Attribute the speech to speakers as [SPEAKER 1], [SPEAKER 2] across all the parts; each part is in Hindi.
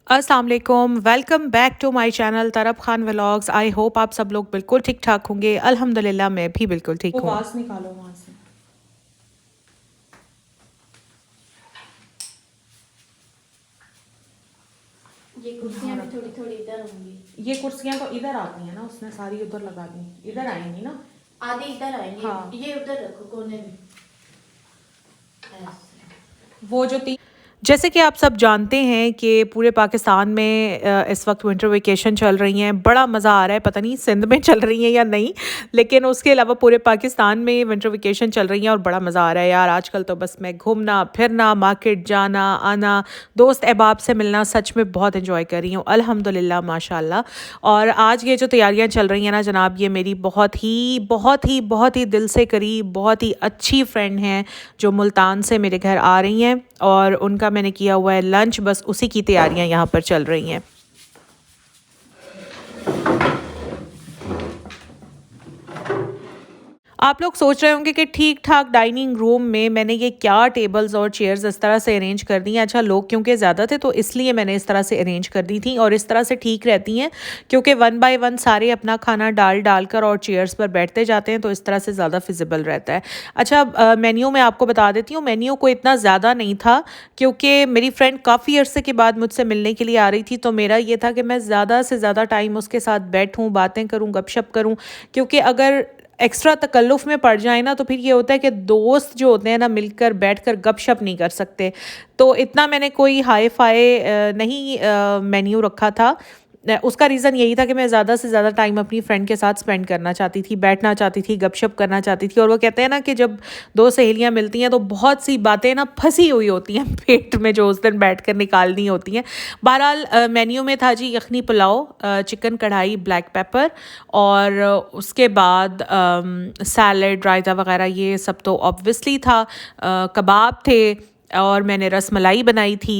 [SPEAKER 1] अस्सलाम वालेकुम, welcome back to my channel Taraf Khan vlogs. I hope आप सब लोग बिल्कुल ठीक ठाक होंगे। अल्हम्दुलिल्लाह मैं भी बिल्कुल ठीक हूँ। आवाज़ निकालो वहाँ से।
[SPEAKER 2] ये कुर्सियाँ भी थोड़ी थोड़ी इधर होंगी।
[SPEAKER 1] ये कुर्सियाँ तो इधर आती हैं ना, उसने सारी उधर लगा दी, इधर आएंगी ना।
[SPEAKER 2] आधी इधर आएंगे।
[SPEAKER 1] हाँ।
[SPEAKER 2] ये उधर रखो कोने में ऐसे।
[SPEAKER 1] वो जो तीन, जैसे कि आप सब जानते हैं कि पूरे पाकिस्तान में इस वक्त विंटर वेकेशन चल रही हैं। बड़ा मज़ा आ रहा है, पता नहीं सिंध में चल रही हैं या नहीं, लेकिन उसके अलावा पूरे पाकिस्तान में विंटर वेकेशन चल रही हैं और बड़ा मज़ा आ रहा है यार। आजकल तो बस मैं घूमना फिरना, मार्केट जाना आना, दोस्त अहबाब से मिलना सच में बहुत इंजॉय कर रही हूँ अल्हम्दुलिल्लाह माशाल्लाह। और आज ये जो तैयारियाँ चल रही हैं ना जनाब, ये मेरी बहुत ही दिल से करीब बहुत ही अच्छी फ्रेंड हैं जो मुल्तान से मेरे घर आ रही हैं और उनका मैंने किया हुआ है लंच, बस उसी की तैयारियां यहाँ पर चल रही हैं। आप लोग सोच रहे होंगे कि ठीक ठाक डाइनिंग रूम में मैंने ये क्या टेबल्स और चेयर्स इस तरह से अरेंज कर दी हैं। अच्छा, लोग क्योंकि ज़्यादा थे तो इसलिए मैंने इस तरह से अरेंज कर दी थी और इस तरह से ठीक रहती हैं क्योंकि वन बाय वन सारे अपना खाना डाल कर और चेयर्स पर बैठते जाते हैं तो इस तरह से ज़्यादा फिजिबल रहता है। अच्छा, मेन्यू मैं आपको बता देती हूँ। मेन्यू को इतना ज़्यादा नहीं था क्योंकि मेरी फ्रेंड काफ़ी अरसे के बाद मुझसे मिलने के लिए आ रही थी, तो मेरा ये था कि मैं ज़्यादा से ज़्यादा टाइम उसके साथ बैठूँ, बातें करूँ, गपशप करूँ, क्योंकि अगर एक्स्ट्रा तकल्लुफ़ में पड़ जाए ना तो फिर ये होता है कि दोस्त जो होते हैं ना मिलकर बैठकर गपशप नहीं कर सकते। तो इतना मैंने कोई हाई फाई नहीं मेन्यू रखा था। उसका रीज़न यही था कि मैं ज़्यादा से ज़्यादा टाइम अपनी फ्रेंड के साथ स्पेंड करना चाहती थी, बैठना चाहती थी, गपशप करना चाहती थी। और वो कहते हैं ना कि जब दो सहेलियां मिलती हैं तो बहुत सी बातें ना फंसी हुई होती हैं पेट में जो उस दिन बैठ कर निकालनी होती हैं। बहरहाल मेन्यू में था जी यखनी पुलाव, चिकन कढ़ाई, ब्लैक पेपर, और उसके बाद सैलड, रायता वगैरह ये सब तो ऑब्वियसली था। कबाब थे और मैंने रस मलाई बनाई थी।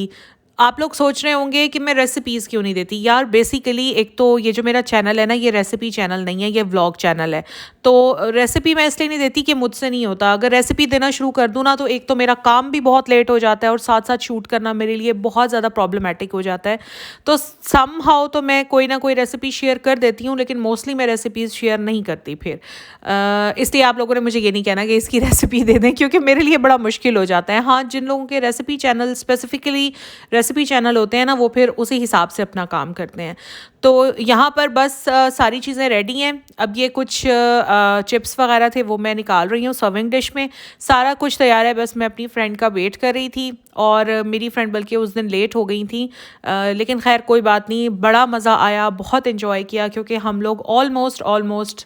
[SPEAKER 1] आप लोग सोच रहे होंगे कि मैं रेसिपीज़ क्यों नहीं देती यार। बेसिकली एक तो ये जो मेरा चैनल है ना, ये रेसिपी चैनल नहीं है, ये व्लॉग चैनल है। तो रेसिपी मैं इसलिए नहीं देती कि मुझसे नहीं होता। अगर रेसिपी देना शुरू कर दूँ ना तो एक तो मेरा काम भी बहुत लेट हो जाता है और साथ साथ शूट करना मेरे लिए बहुत ज़्यादा प्रॉब्लमेटिक हो जाता है। तो समहाउ तो मैं कोई ना कोई रेसिपी शेयर कर देती हूँ, लेकिन मोस्टली मैं रेसिपीज़ शेयर नहीं करती फिर। इसलिए आप लोगों ने मुझे ये नहीं कहना कि इसकी रेसिपी दे दें, क्योंकि मेरे लिए बड़ा मुश्किल हो जाता है। हाँ, जिन लोगों के recipe channel specifically recipe channel होते हैं ना, वो फिर उसी हिसाब से अपना काम करते हैं। तो यहाँ पर बस सारी चीज़ें रेडी हैं। अब ये कुछ चिप्स वगैरह थे वो मैं निकाल रही हूँ सर्विंग डिश में। सारा कुछ तैयार है, बस मैं अपनी फ्रेंड का वेट कर रही थी और मेरी फ्रेंड बल्कि उस दिन लेट हो गई थी, लेकिन खैर कोई बात नहीं। बड़ा मज़ा आया, बहुत इन्जॉय किया क्योंकि हम लोग ऑलमोस्ट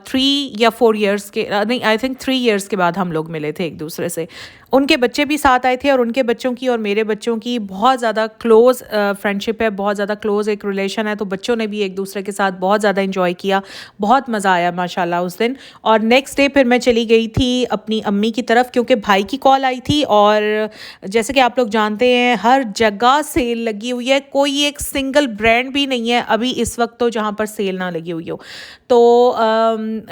[SPEAKER 1] 3 या 4 ईयर्स के नहीं, आई थिंक 3 ईयर्स के बाद हम लोग मिले थे एक दूसरे से। उनके बच्चे भी साथ आए थे और उनके बच्चों की और मेरे बच्चों की बहुत ज़्यादा क्लोज़ फ्रेंडशिप है, बहुत ज़्यादा क्लोज़ एक रिलेशन है। तो बच्चों ने भी एक दूसरे के साथ बहुत ज़्यादा इंजॉय किया, बहुत मज़ा आया माशाल्लाह उस दिन। और नेक्स्ट डे फिर मैं चली गई थी अपनी अम्मी की तरफ क्योंकि भाई की कॉल आई थी। और जैसे कि आप लोग जानते हैं हर जगह सेल लगी हुई है, कोई एक सिंगल ब्रांड भी नहीं है अभी इस वक्त तो जहाँ पर सेल ना लगी हुई हो। तो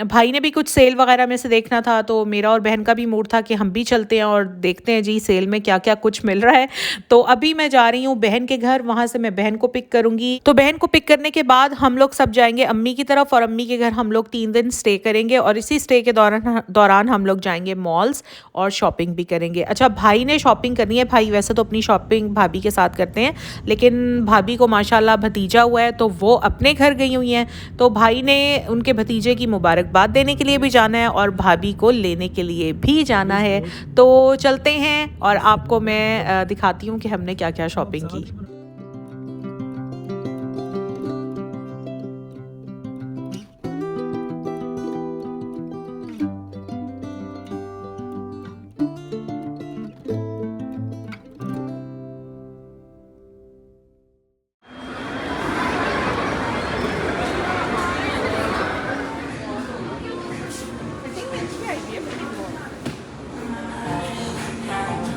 [SPEAKER 1] भाई ने भी कुछ सेल वगैरह में से देखना था, तो मेरा और बहन का भी मूड था कि हम भी चलते हैं और देखते हैं जी सेल में क्या क्या कुछ मिल रहा है। तो अभी मैं जा रही हूँ बहन के घर, वहाँ से मैं बहन को पिक करूँगी। तो बहन को पिक करने के बाद हम लोग सब जाएंगे अम्मी की तरफ और अम्मी के घर हम लोग 3 दिन स्टे करेंगे और इसी स्टे के दौरान हम लोग जाएंगे मॉल्स और शॉपिंग भी करेंगे। अच्छा, भाई ने शॉपिंग करनी है। भाई वैसे तो अपनी शॉपिंग भाभी के साथ करते हैं, लेकिन भाभी को माशाल्लाह भतीजा हुआ है तो वो अपने घर गई हुई हैं। तो भाई ने उनके भतीजे की मुबारकबाद देने के लिए भी जाना है और भाभी को लेने के लिए भी जाना है। तो चलते हैं और आपको मैं दिखाती हूँ कि हमने क्या क्या शॉपिंग की।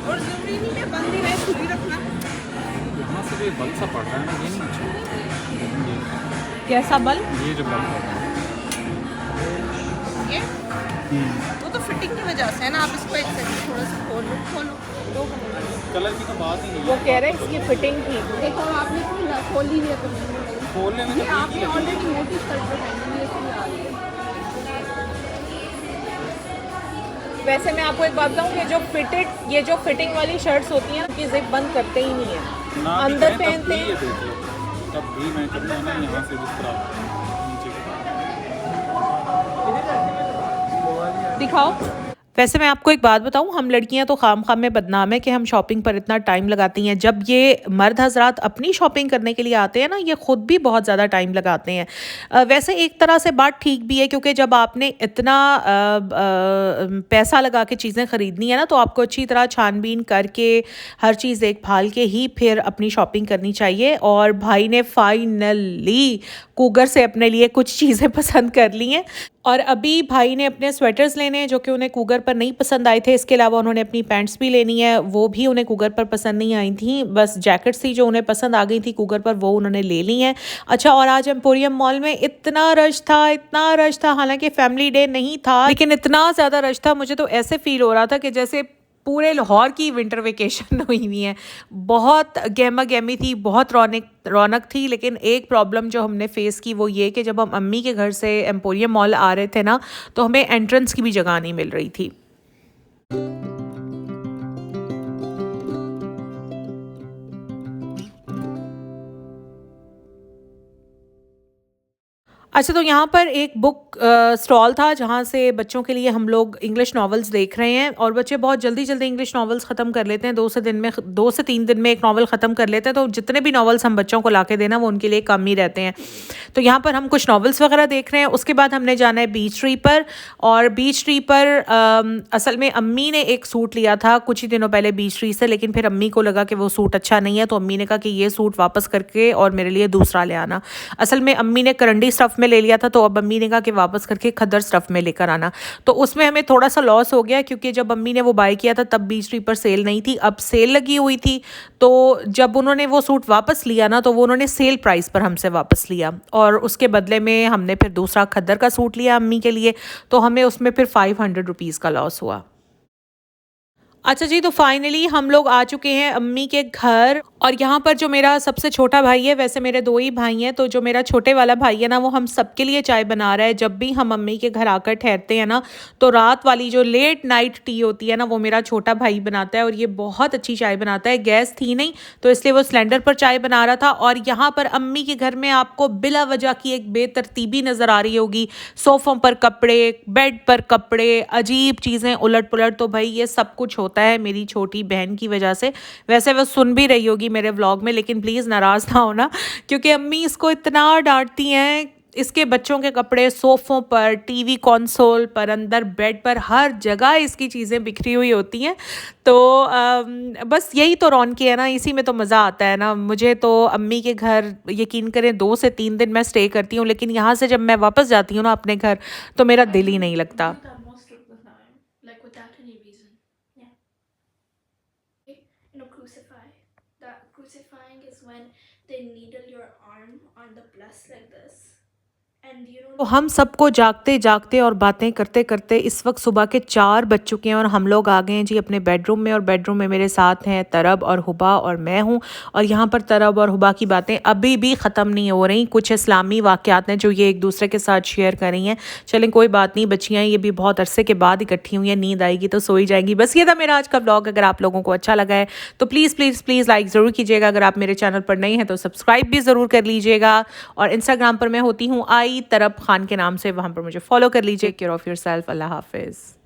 [SPEAKER 3] और जरूरी नहीं है बंद ही रहे, खुद ही रखना।
[SPEAKER 4] यहाँ से जो ये बल्ब सा पड़ रहा है ना, ये नहीं अच्छा।
[SPEAKER 1] कैसा बल?
[SPEAKER 4] ये जो बल्ब पड़ रहा है
[SPEAKER 3] ये वो तो फिटिंग की वजह से है ना। आप इसको एक सेकंड थोड़ा सा खोलो तो
[SPEAKER 4] कलर की तो बात ही नहीं
[SPEAKER 1] वो
[SPEAKER 4] है।
[SPEAKER 1] कह रहे हैं इसकी फिटिंग थी।
[SPEAKER 3] देखो आपने खोल ही दिया तो
[SPEAKER 4] खोलने में
[SPEAKER 3] ये आपने ऑलरेडी मोटी शर्ट जो पहनी है इसमें आ रही है।
[SPEAKER 1] वैसे मैं आपको एक बात बताऊँ, ये जो फिटिंग वाली शर्ट्स होती हैं उनकी जिप बंद करते ही नहीं है,
[SPEAKER 4] ना भी
[SPEAKER 1] अंदर
[SPEAKER 4] करें,
[SPEAKER 1] पहनते
[SPEAKER 4] तब भी ये
[SPEAKER 1] हैं।
[SPEAKER 4] देख लो, तब भी मैं कहता हूँ ना यहाँ से जिस तरह नीचे की
[SPEAKER 1] दिखाओ। वैसे मैं आपको एक बात बताऊं, हम लड़कियां तो खाम में बदनाम है कि हम शॉपिंग पर इतना टाइम लगाती हैं। जब ये मर्द हजरात अपनी शॉपिंग करने के लिए आते हैं ना, ये खुद भी बहुत ज़्यादा टाइम लगाते हैं। वैसे एक तरह से बात ठीक भी है, क्योंकि जब आपने इतना पैसा लगा के चीज़ें ख़रीदनी है ना, तो आपको अच्छी तरह छानबीन करके हर चीज़ देखभाल के ही फिर अपनी शॉपिंग करनी चाहिए। और भाई ने फाइनली कूगर से अपने लिए कुछ चीज़ें पसंद कर ली हैं। और अभी भाई ने अपने स्वेटर्स लेने हैं जो कि उन्हें कूगर पर नहीं पसंद आए थे। इसके अलावा उन्होंने अपनी पैंट्स भी लेनी है, वो भी उन्हें कूगर पर पसंद नहीं आई थी। बस जैकेट्स थी जो उन्हें पसंद आ गई थी कूगर पर, वो उन्होंने ले ली हैं। अच्छा, और आज एम्पोरियम मॉल में इतना रश था, हालांकि फैमिली डे नहीं था, लेकिन इतना ज़्यादा रश था, मुझे तो ऐसे फील हो रहा था कि जैसे पूरे लाहौर की विंटर वेकेशन हुई हुई है। बहुत गहमा गहमी थी, बहुत रौनक थी। लेकिन एक प्रॉब्लम जो हमने फेस की वो ये कि जब हम अम्मी के घर से एम्पोरियम मॉल आ रहे थे ना, तो हमें एंट्रेंस की भी जगह नहीं मिल रही थी। अच्छा, तो यहाँ पर एक बुक स्टॉल था जहाँ से बच्चों के लिए हम लोग इंग्लिश नॉवेल्स देख रहे हैं। और बच्चे बहुत जल्दी इंग्लिश नॉवेल्स ख़त्म कर लेते हैं, 2 से 3 दिन में एक नॉवल ख़त्म कर लेते हैं। तो जितने भी नॉवेल्स हम बच्चों को ला के देना वो उनके लिए कम ही रहते हैं। तो यहाँ पर हम कुछ नॉवेल्स वगैरह देख रहे हैं। उसके बाद हमने जाना है बीच ट्री पर। और बीच ट्री पर असल में अम्मी ने एक सूट लिया था कुछ ही दिनों पहले बीच ट्री से, लेकिन फिर अम्मी को लगा कि वो सूट अच्छा नहीं है, तो अम्मी ने कहा कि ये सूट वापस करके और मेरे लिए दूसरा ले आना। असल में अम्मी ने करंडी स्टफ़ में ले लिया था, तो अब अम्मी ने कहा कि वापस करके खद्दर स्टफ़ में लेकर आना। तो उसमें हमें थोड़ा सा लॉस हो गया, क्योंकि जब अम्मी ने वो बाय किया था तब बीच ट्री पर सेल नहीं थी, अब सेल लगी हुई थी। तो जब उन्होंने वो सूट वापस लिया ना, तो वो उन्होंने सेल प्राइस पर हमसे वापस लिया, और उसके बदले में हमने फिर दूसरा खद्दर का सूट लिया अम्मी के लिए। तो हमें उसमें फिर 500 रुपीज़ का लॉस हुआ। अच्छा जी, तो फाइनली हम लोग आ चुके हैं अम्मी के घर। और यहाँ पर जो मेरा सबसे छोटा भाई है, वैसे मेरे 2 ही भाई हैं, तो जो मेरा छोटे वाला भाई है ना, वो हम सबके लिए चाय बना रहा है। जब भी हम अम्मी के घर आकर ठहरते हैं ना, तो रात वाली जो लेट नाइट टी होती है ना, वो मेरा छोटा भाई बनाता है। और ये बहुत अच्छी चाय बनाता है। गैस थी नहीं, तो इसलिए वो सिलेंडर पर चाय बना रहा था। और यहाँ पर अम्मी के घर में आपको बिला वजह की एक बेतरतीबी नज़र आ रही होगी। सोफ़ों पर कपड़े, बेड पर कपड़े, अजीब चीज़ें उलट पुलट। तो भाई ये सब कुछ होता है मेरी छोटी बहन की वजह से। वैसे वो सुन भी रही होगी मेरे व्लॉग में, लेकिन प्लीज़ नाराज़ ना होना, क्योंकि अम्मी इसको इतना डांटती हैं। इसके बच्चों के कपड़े सोफ़ों पर, टीवी कंसोल पर, अंदर बेड पर, हर जगह इसकी चीज़ें बिखरी हुई होती हैं। तो बस यही तो रौनक है ना, इसी में तो मज़ा आता है ना। मुझे तो अम्मी के घर यकीन करें 2 से 3 दिन मैं स्टे करती हूँ, लेकिन यहाँ से जब मैं वापस जाती हूँ ना अपने घर, तो मेरा दिल ही नहीं लगता।
[SPEAKER 2] Most of the time, like without any reason. Yeah. Crucify. That crucifying is when they needle your arm on the plus like this. And you
[SPEAKER 1] तो
[SPEAKER 2] don't
[SPEAKER 1] हम सबको जागते जागते और बातें करते करते इस वक्त सुबह के 4 बज चुके हैं, और हम लोग आ गए हैं जी अपने बेडरूम में। और बेडरूम में मेरे साथ हैं तरब और हुबा और मैं हूँ। और यहाँ पर तरब और हुबा की बातें अभी भी ख़त्म नहीं हो रही। कुछ इस्लामी वाक़यात हैं जो ये एक दूसरे के साथ शेयर कर रही हैं। चलें, कोई बात नहीं, बच्चियाँ ये भी बहुत अरसे के बाद इकट्ठी हुई हैं, नींद आएगी तो सोई जाएंगी। बस ये था मेरा आज का ब्लॉग। अगर आप लोगों को अच्छा लगा है तो प्लीज़ प्लीज़ प्लीज़ लाइक ज़रूर कीजिएगा। अगर आप मेरे चैनल पर नए हैं तो सब्सक्राइब भी ज़रूर कर लीजिएगा। और इंस्टाग्राम पर मैं होती हूँ आई तरब खान के नाम से, वहाँ पर मुझे फॉलो कर लीजिए। Care of yourself. अल्लाह हाफिज़।